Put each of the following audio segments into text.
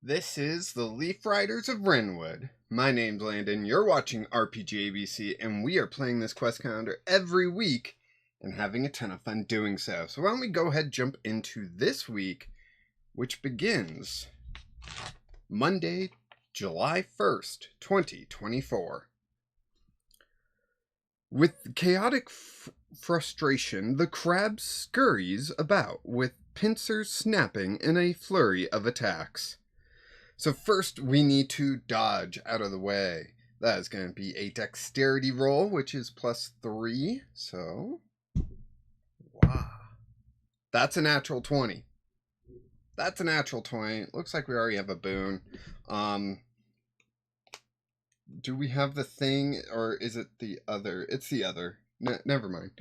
This is the Leaf Riders of Wrenwood. My name's Landon, you're watching RPG ABC, and we are playing this quest calendar every week and having a ton of fun doing so. So why don't we go ahead and jump into this week, which begins Monday, July 1st, 2024. With chaotic frustration, the crab scurries about, with pincers snapping in a flurry of attacks. So first, we need to dodge out of the way. That is going to be a dexterity roll, which is +3. So, wow. That's a natural 20. That's a natural 20. Looks like we already have a boon. Do we have the thing, or is it the other? It's the other. Never mind.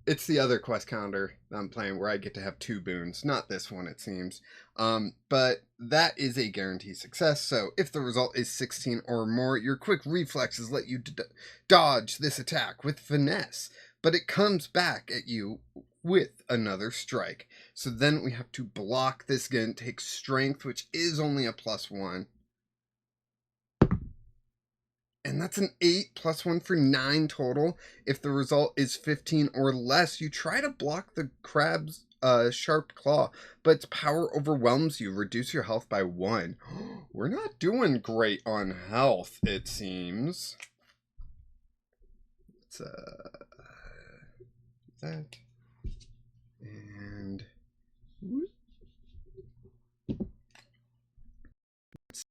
It's the other quest calendar that I'm playing where I get to have 2 boons. Not this one, it seems. But that is a guaranteed success. So if the result is 16 or more, your quick reflexes let you dodge this attack with finesse. But it comes back at you with another strike. So then we have to block this again. Take strength, which is only a +1. And that's an 8 +1 for 9 total. If the result is 15 or less, you try to block the crab's sharp claw, but its power overwhelms you. Reduce your health by 1. We're not doing great on health, it seems. Let's that. And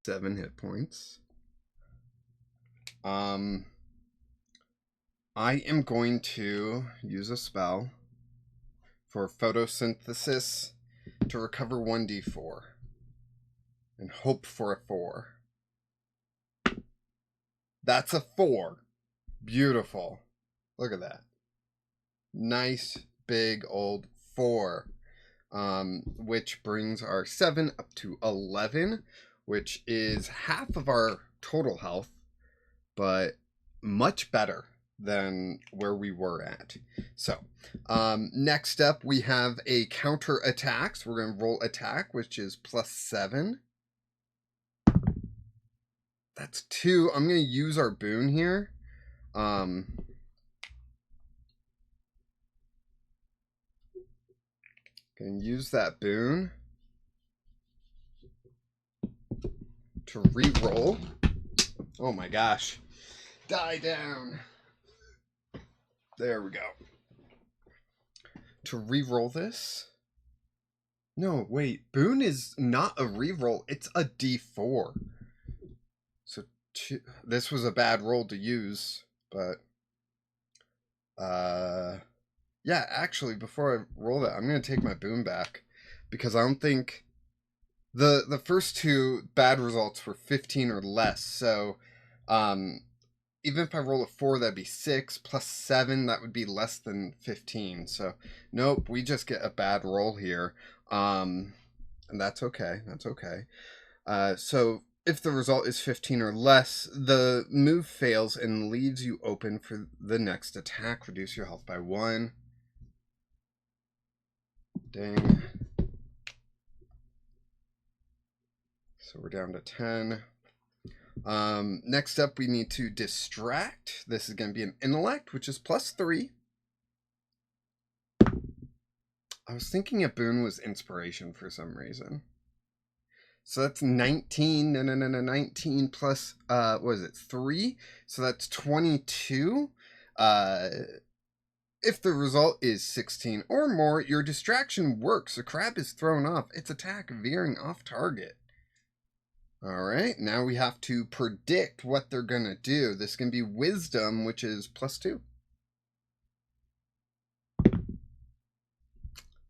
7 hit points. I am going to use a spell for photosynthesis to recover 1d4 and hope for a 4. That's a 4. Beautiful. Look at that. Nice big old 4. Which brings our 7 up to 11, which is half of our total health, but much better than where we were at. So, next up we have a counter attack. So we're going to roll attack, which is +7. That's 2. I'm going to use our boon here. Going to use that boon to re-roll. Oh my gosh. Die down. There we go. To re-roll this. No, wait. Boon is not a re-roll. It's a D4. So this was a bad roll to use, but yeah, actually, before I roll that, I'm going to take my boon back because I don't think the first 2 bad results were 15 or less. So even if I roll a 4, that'd be 6 +7. That would be less than 15. So nope, we just get a bad roll here. And that's okay. That's okay. So if the result is 15 or less, the move fails and leaves you open for the next attack. Reduce your health by 1. Dang. So we're down to 10. Next up, we need to distract. This is going to be an intellect, which is +3. I was thinking a boon was inspiration for some reason. So that's 19. No, 19 plus, what is it, 3? So that's 22. If the result is 16 or more, your distraction works. The crab is thrown off, its attack veering off target. Alright, now we have to predict what they're going to do. This can be wisdom, which is +2.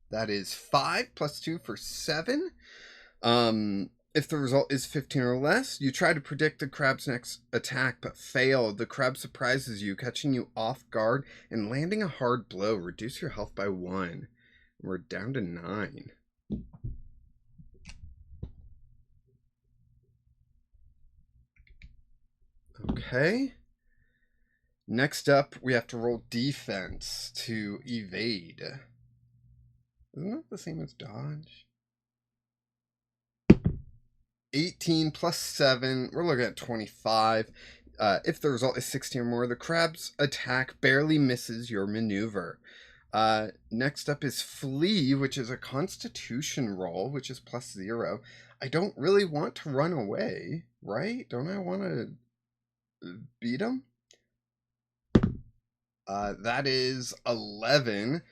That is 5 +2 for 7. If the result is 15 or less, you try to predict the crab's next attack, but fail. The crab surprises you, catching you off guard and landing a hard blow. Reduce your health by 1. We're down to 9. Okay. Next up, we have to roll defense to evade. Isn't that the same as dodge? 18 plus 7. We're looking at 25. If the result is 16 or more, the crab's attack barely misses your maneuver. Next up is Flee, which is a constitution roll, which is plus 0. I don't really want to run away, right? Don't I want to beat him? That is 11.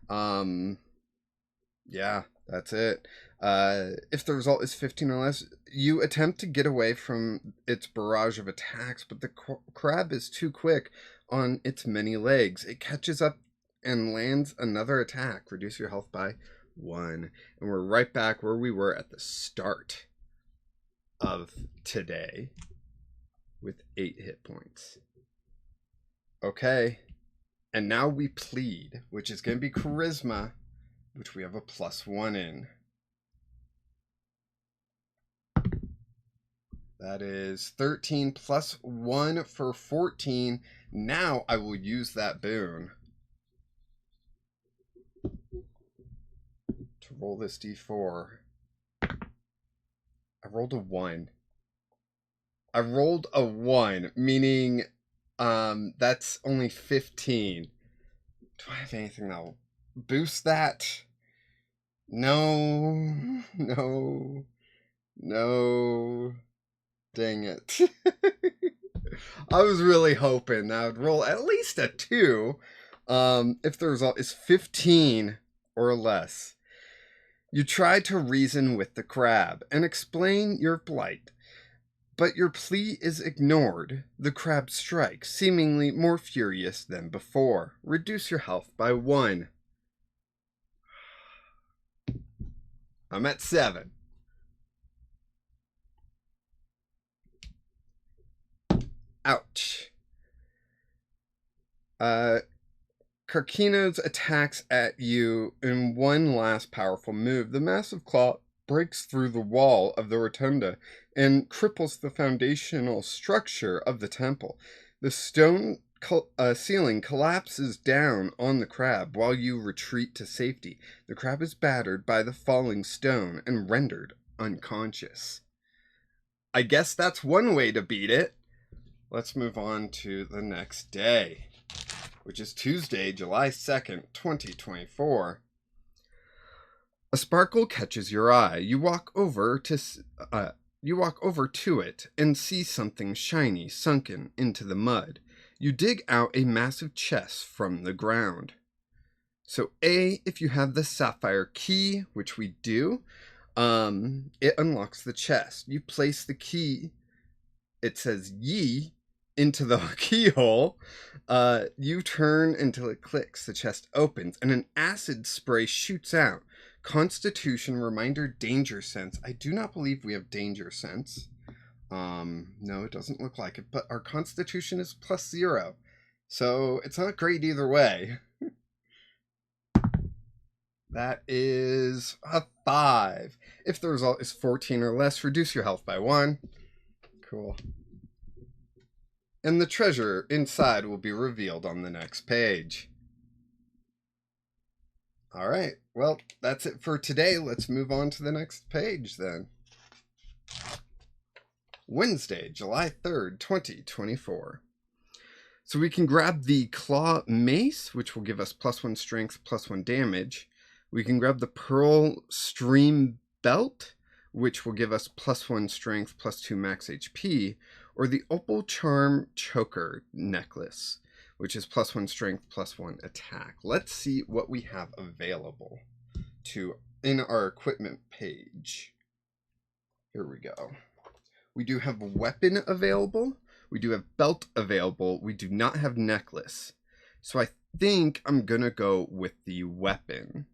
Yeah, that's it. If the result is 15 or less, you attempt to get away from its barrage of attacks, but the crab is too quick on its many legs. It catches up and lands another attack. Reduce your health by 1. And we're right back where we were at the start of today with 8 hit points. Okay. And now we plead, which is going to be charisma, which we have a +1 in. That is 13 plus 1 for 14. Now I will use that boon to roll this d4. I rolled a 1. I rolled a 1, meaning that's only 15. Do I have anything that'll boost that? No. Dang it. I was really hoping that I would roll at least a 2 if the result is 15 or less. You try to reason with the crab and explain your plight, but your plea is ignored. The crab strikes, seemingly more furious than before. Reduce your health by 1. I'm at 7. Ouch. Karkino's attacks at you in one last powerful move. The massive claw breaks through the wall of the rotunda and cripples the foundational structure of the temple. The stone ceiling collapses down on the crab while you retreat to safety. The crab is battered by the falling stone and rendered unconscious. I guess that's one way to beat it. Let's move on to the next day, which is Tuesday, July 2nd, 2024. A sparkle catches your eye. You walk over to it and see something shiny sunken into the mud. You dig out a massive chest from the ground. So if you have the sapphire key, which we do, it unlocks the chest. You place the key, it says ye, into the keyhole. You turn until it clicks. The chest opens and an acid spray shoots out. Constitution, reminder, danger sense. I do not believe we have danger sense. No, it doesn't look like it, but our constitution is +0. So it's not great either way. That is a 5. If the result is 14 or less, reduce your health by 1. Cool. And the treasure inside will be revealed on the next page. All right, well, that's it for today. Let's move on to the next page then. Wednesday, July 3rd, 2024. So we can grab the claw mace, which will give us +1 strength, +1 damage. We can grab the pearl stream belt, which will give us +1 strength, +2 max HP, or the opal charm choker necklace, which is +1 strength, +1 attack. Let's see what we have available in our equipment page. Here we go. We do have weapon available. We do have belt available. We do not have necklace. So I think I'm going to go with the weapon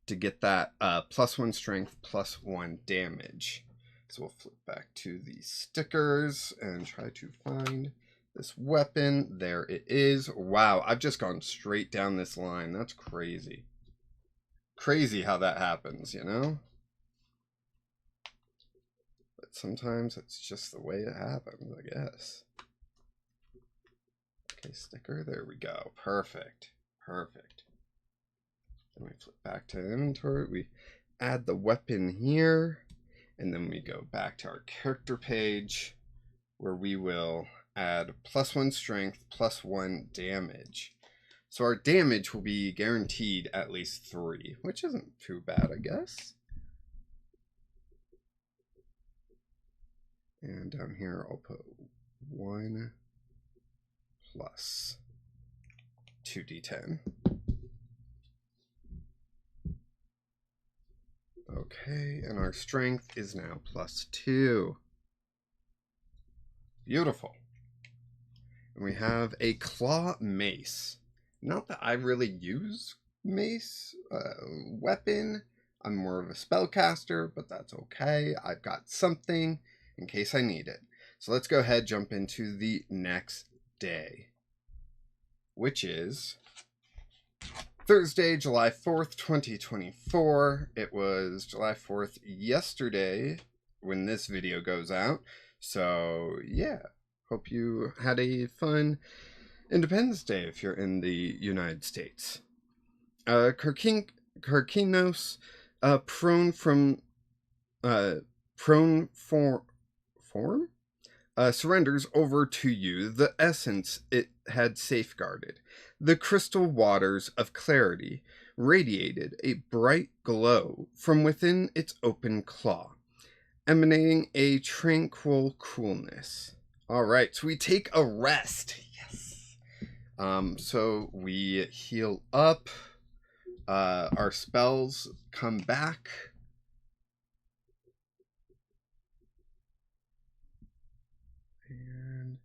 to get that +1 strength, +1 damage. So we'll flip back to the stickers and try to find this weapon. There it is. Wow, I've just gone straight down this line. That's crazy. Crazy how that happens, you know? But sometimes it's just the way it happens, I guess. Okay, sticker. There we go. Perfect. Perfect. Then we flip back to inventory. We add the weapon here. And then we go back to our character page where we will add +1 strength, +1 damage. So our damage will be guaranteed at least 3, which isn't too bad, I guess. And down here, I'll put 1 plus 2d10. Okay, and our strength is now +2. Beautiful. And we have a claw mace. Not that I really use mace weapon. I'm more of a spellcaster, but that's okay. I've got something in case I need it. So let's go ahead, jump into the next day, which is Thursday, July 4th, 2024. It was July 4th yesterday when this video goes out. So yeah, hope you had a fun Independence Day if you're in the United States. Kirkinos, prone form, surrenders over to you the essence it had safeguarded. The crystal waters of clarity radiated a bright glow from within its open claw, emanating a tranquil coolness. All right, so we take a rest. Yes. So we heal up. Our spells come back. And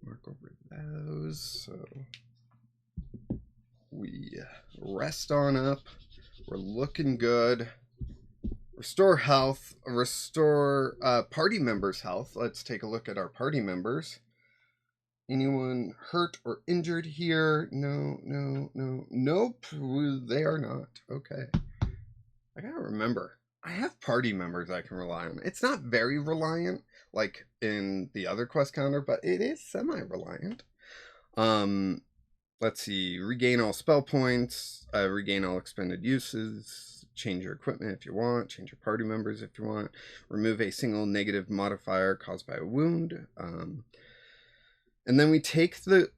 mark over those. So we rest on up. We're looking good. Restore health. Restore party members' health. Let's take a look at our party members. Anyone hurt or injured here? No. Nope. They are not. Okay. I gotta remember, I have party members I can rely on. It's not very reliant like in the other quest counter, but it is semi-reliant. Let's see. Regain all spell points. Regain all expended uses. Change your equipment if you want. Change your party members if you want. Remove a single negative modifier caused by a wound. And then we take the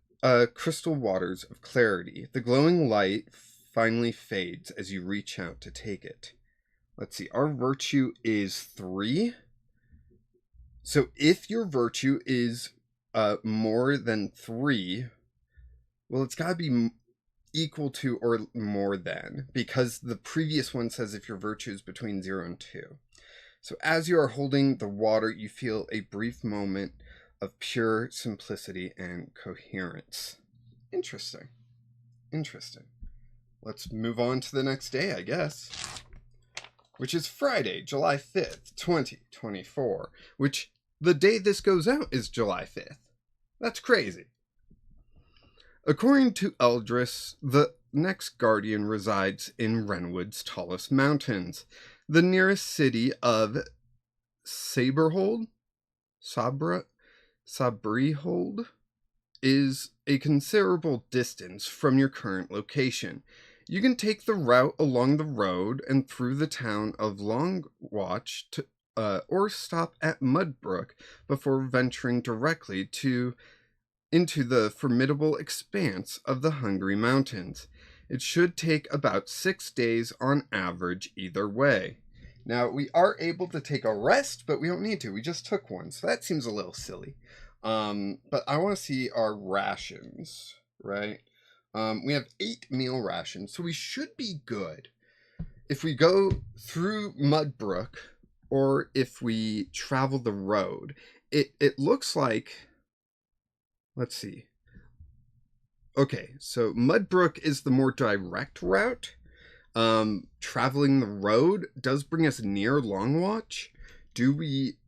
crystal waters of clarity. The glowing light finally fades as you reach out to take it. Let's see. Our virtue is 3. So if your virtue is more than 3, well, it's got to be equal to or more than, because the previous one says if your virtue is between 0 and 2. So as you are holding the water, you feel a brief moment of pure simplicity and coherence. Interesting. Let's move on to the next day, I guess, which is Friday, July 5th, 2024, which the day this goes out is July 5th. That's crazy. According to Eldris, the next guardian resides in Wrenwood's tallest mountains. The nearest city of Sabrihold is a considerable distance from your current location. You can take the route along the road and through the town of Longwatch or stop at Mudbrook before venturing directly into the formidable expanse of the Hungry Mountains. It should take about 6 days on average either way. Now, we are able to take a rest, but we don't need to. We just took one, so that seems a little silly. But I want to see our rations, right? We have 8 meal rations, so we should be good. If we go through Mudbrook, or if we travel the road, it looks like... Let's see. Okay, so Mudbrook is the more direct route. Traveling the road does bring us near Longwatch. Do we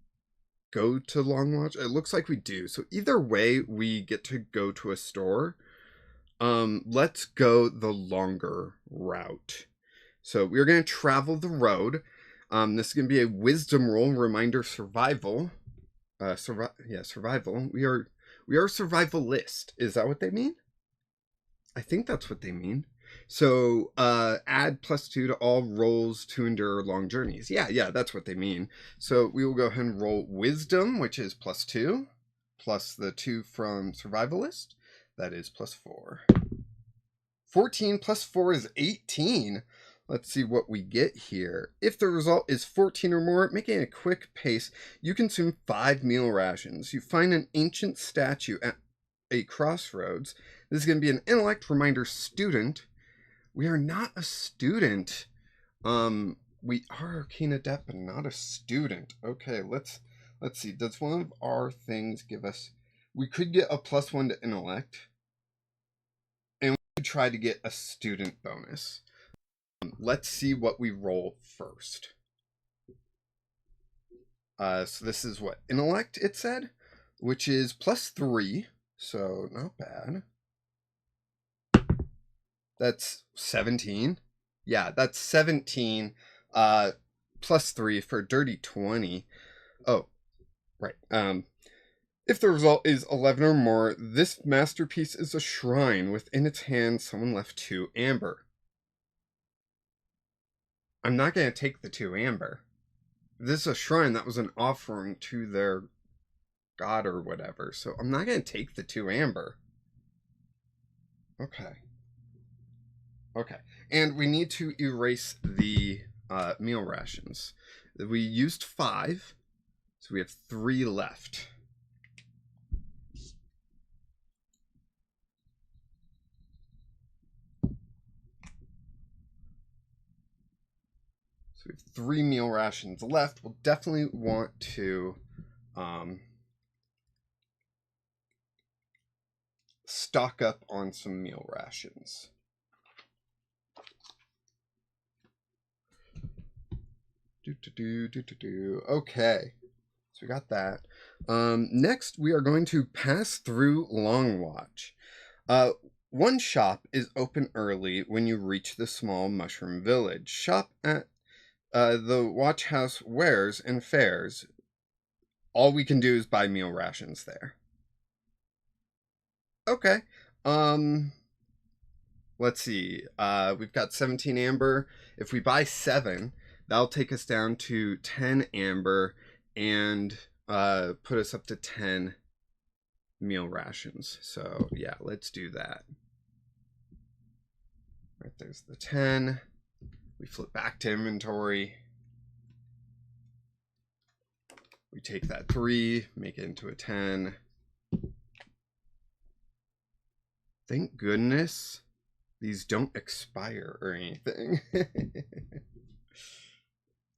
go to Longwatch? It looks like we do. So either way, we get to go to a store. Let's go the longer route. So we're going to travel the road. This is going to be a wisdom roll, reminder, survival. Survival. We are survivalist. Is that what they mean? I think that's what they mean. So add +2 to all rolls to endure long journeys. Yeah, that's what they mean. So we will go ahead and roll wisdom, which is +2, plus the 2 from survivalist. That is +4. 14 plus 4 is 18. Let's see what we get here. If the result is 14 or more, making a quick pace, you consume 5 meal rations. You find an ancient statue at a crossroads. This is going to be an intellect reminder student. We are not a student. We are arcane adept, but not a student. Okay, let's see. Does one of our things give us... We could get a +1 to intellect. And we could try to get a student bonus. Let's see what we roll first. So this is what? Intellect, it said? Which is +3. So, not bad. That's 17. Yeah, that's 17. +3 for dirty 20. Oh, right. If the result is 11 or more, this masterpiece is a shrine. Within its hands, someone left 2 amber. I'm not going to take the 2 amber. This is a shrine that was an offering to their god or whatever, so I'm not going to take the 2 amber. Okay. And we need to erase the meal rations. We used 5, so we have 3 left. So we have 3 meal rations left. We'll definitely want to stock up on some meal rations. Okay, so we got that. Next, we are going to pass through Long Watch. One shop is open early when you reach the small mushroom village. Shop at the watch house wares and fairs. All we can do is buy meal rations there. Okay. Let's see. We've got 17 amber. If we buy 7, that'll take us down to 10 amber and put us up to 10 meal rations. So yeah, let's do that. Right, there's the 10. We flip back to inventory. We take that 3, make it into a 10. Thank goodness these don't expire or anything.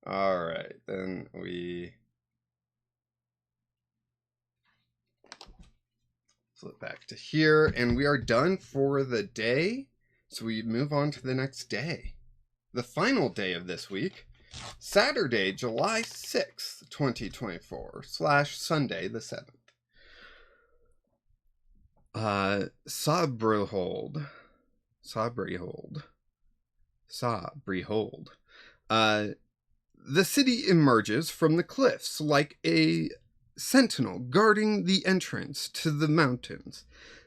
All right, then we flip back to here, and we are done for the day. So we move on to the next day. The final day of this week, Saturday, July 6th, 2024, / Sunday the 7th. Sabrehold. The city emerges from the cliffs like a sentinel guarding the entrance to the mountains.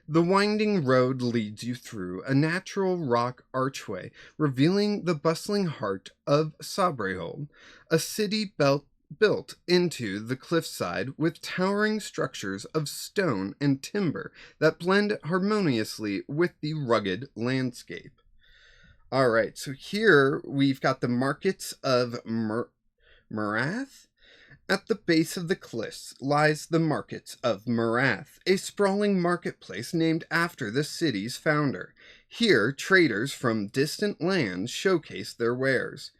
The winding road leads you through a natural rock archway, revealing the bustling heart of Sabrehold, a city built into the cliffside with towering structures of stone and timber that blend harmoniously with the rugged landscape. All right, so here we've got the markets of Marath. At the base of the cliffs lies the markets of Marath, a sprawling marketplace named after the city's founder. Here, traders from distant lands showcase their wares,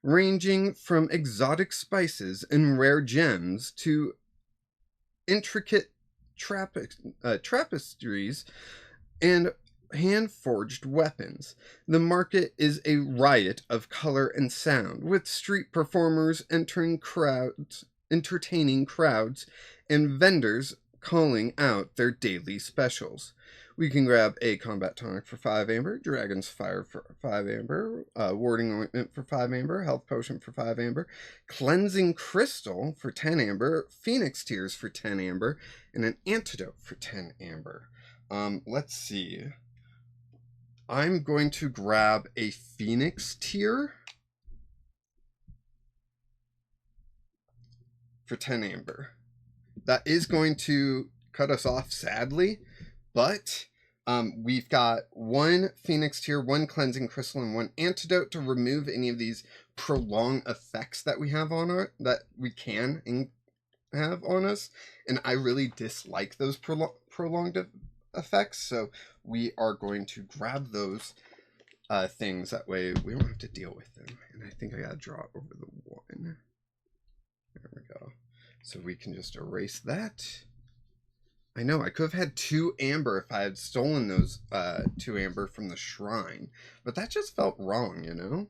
ranging from exotic spices and rare gems to intricate tapestries and hand-forged weapons. The market is a riot of color and sound, with street performers entertaining crowds and vendors calling out their daily specials. We can grab a combat tonic for 5 amber, dragon's fire for 5 amber, warding ointment for 5 amber, health potion for 5 amber, cleansing crystal for 10 amber, phoenix tears for 10 amber, and an antidote for 10 amber. Let's see. I'm going to grab a Phoenix tier for 10 amber. That is going to cut us off, sadly, but we've got one Phoenix tier, one cleansing crystal, and one antidote to remove any of these prolonged effects that we have on our that we can have on us, and I really dislike those prolonged effects, so we are going to grab those things. That way we don't have to deal with them. And I think I gotta draw over the one. There we go. So we can just erase that. I know, I could have had 2 amber if I had stolen those 2 amber from the shrine. But that just felt wrong, you know?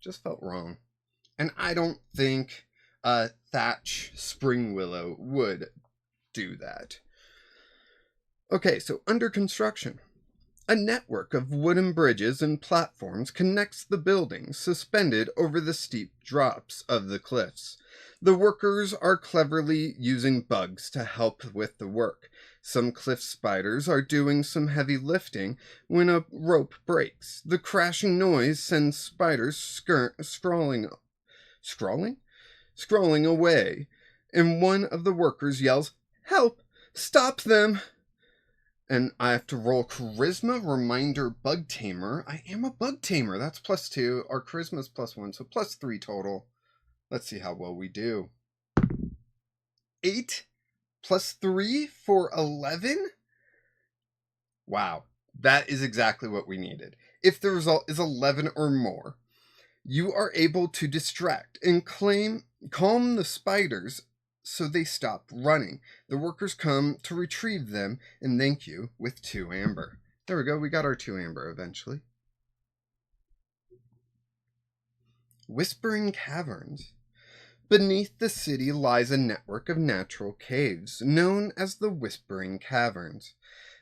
Just felt wrong. And I don't think Thatch Spring Willow would do that. Okay, so under construction. A network of wooden bridges and platforms connects the buildings suspended over the steep drops of the cliffs. The workers are cleverly using bugs to help with the work. Some cliff spiders are doing some heavy lifting when a rope breaks. The crashing noise sends spiders scrolling away, and one of the workers yells, "Help! Stop them!" And I have to roll Charisma, Reminder, Bug Tamer. I am a Bug Tamer. That's +2. Our Charisma is +1, so +3 total. Let's see how well we do. 8 +3 for 11? Wow. That is exactly what we needed. If the result is 11 or more, you are able to distract and calm the spiders so they stop running. The workers come to retrieve them and thank you with 2 amber. There we go. We got our 2 amber eventually. Whispering Caverns. Beneath the city lies a network of natural caves, known as the Whispering Caverns.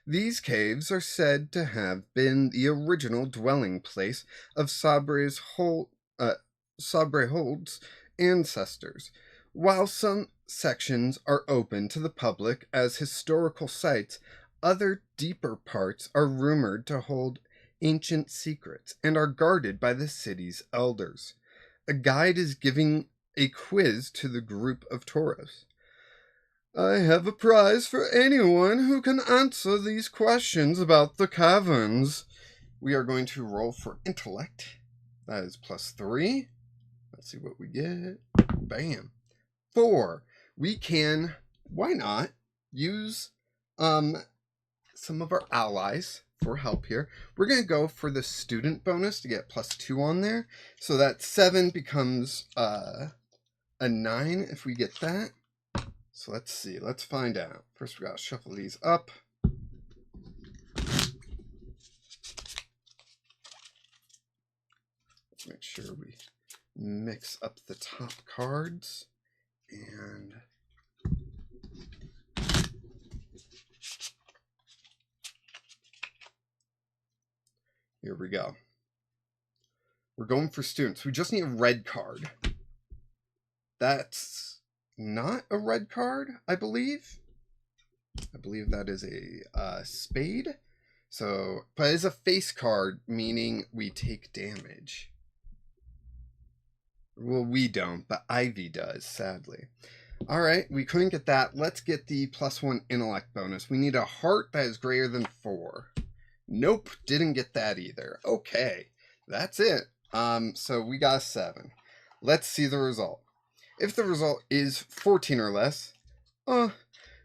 These caves are said to have been the original dwelling place of Sabrehold's ancestors. While some sections are open to the public as historical sites, other deeper parts are rumored to hold ancient secrets and are guarded by the city's elders. A guide is giving a quiz to the group of tourists. I have a prize for anyone who can answer these questions about the caverns. We are going to roll for intellect. That is +3. Let's see what we get. Bam. 4. We can, why not, use some of our allies for help here. We're going to go for the student bonus to get +2 on there. So that 7 becomes a 9 if we get that. So let's see. Let's find out. First, we got to shuffle these up. Let's make sure we mix up the top cards. And here we go. We're going for students. We just need a red card. That's not a red card, I believe. I believe that is a spade. So, but it's a face card, meaning we take damage. Well, we don't, but Ivy does, sadly. Alright, we couldn't get that. Let's get the +1 intellect bonus. We need a heart that is greater than 4. Nope, didn't get that either. Okay, that's it. So we got a 7. Let's see the result. If the result is 14 or less,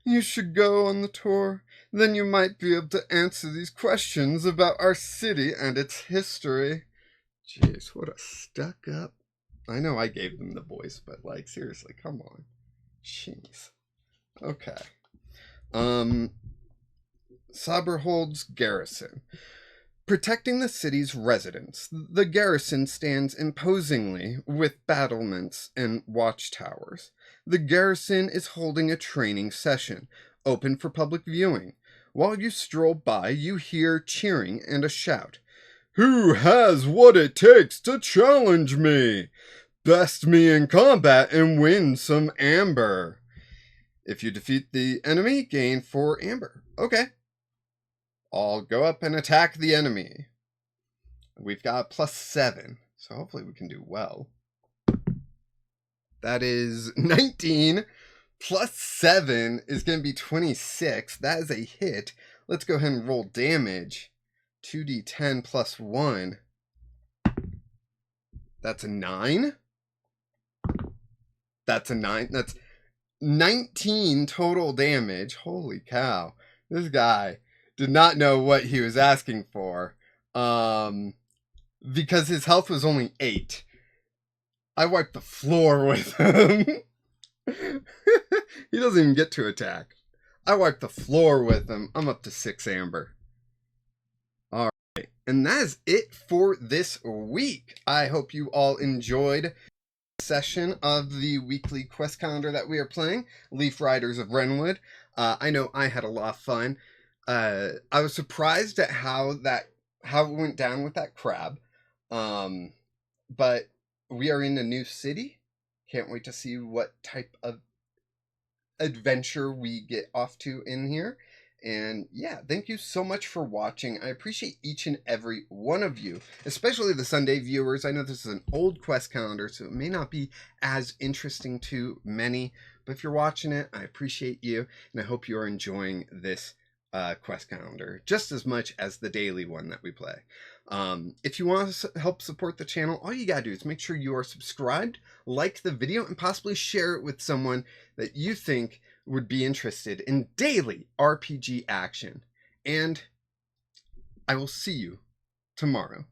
you should go on the tour. Then you might be able to answer these questions about our city and its history. Jeez, what a stuck-up. I know I gave them the voice, but, like, seriously, come on. Jeez. Okay. Saberhold's garrison. Protecting the city's residents, the garrison stands imposingly with battlements and watchtowers. The garrison is holding a training session, open for public viewing. While you stroll by, you hear cheering and a shout. Who has what it takes to challenge me? Best me in combat and win some amber. If you defeat the enemy, gain 4 amber. Okay. I'll go up and attack the enemy. We've got +7, so hopefully we can do well. That is 19 +7 is going to be 26. That is a hit. Let's go ahead and roll damage. 2d10 plus 1. That's a 9. That's a 9. That's 19 total damage. Holy cow. This guy did not know what he was asking for. Because his health was only 8. I wiped the floor with him. He doesn't even get to attack. I wiped the floor with him. I'm up to 6 amber. Alright, and that is it for this week. I hope you all enjoyed the session of the weekly quest calendar that we are playing, Leaf Riders of Wrenwood. I know I had a lot of fun. I was surprised at how it went down with that crab. But we are in a new city. Can't wait to see what type of adventure we get off to in here. And yeah, thank you so much for watching. I appreciate each and every one of you, especially the Sunday viewers. I know this is an old quest calendar, so it may not be as interesting to many, but if you're watching it, I appreciate you, and I hope you are enjoying this quest calendar just as much as the daily one that we play. If you want to help support the channel, all you gotta do is make sure you are subscribed, like the video, and possibly share it with someone that you think would be interested in daily RPG action. And I will see you tomorrow.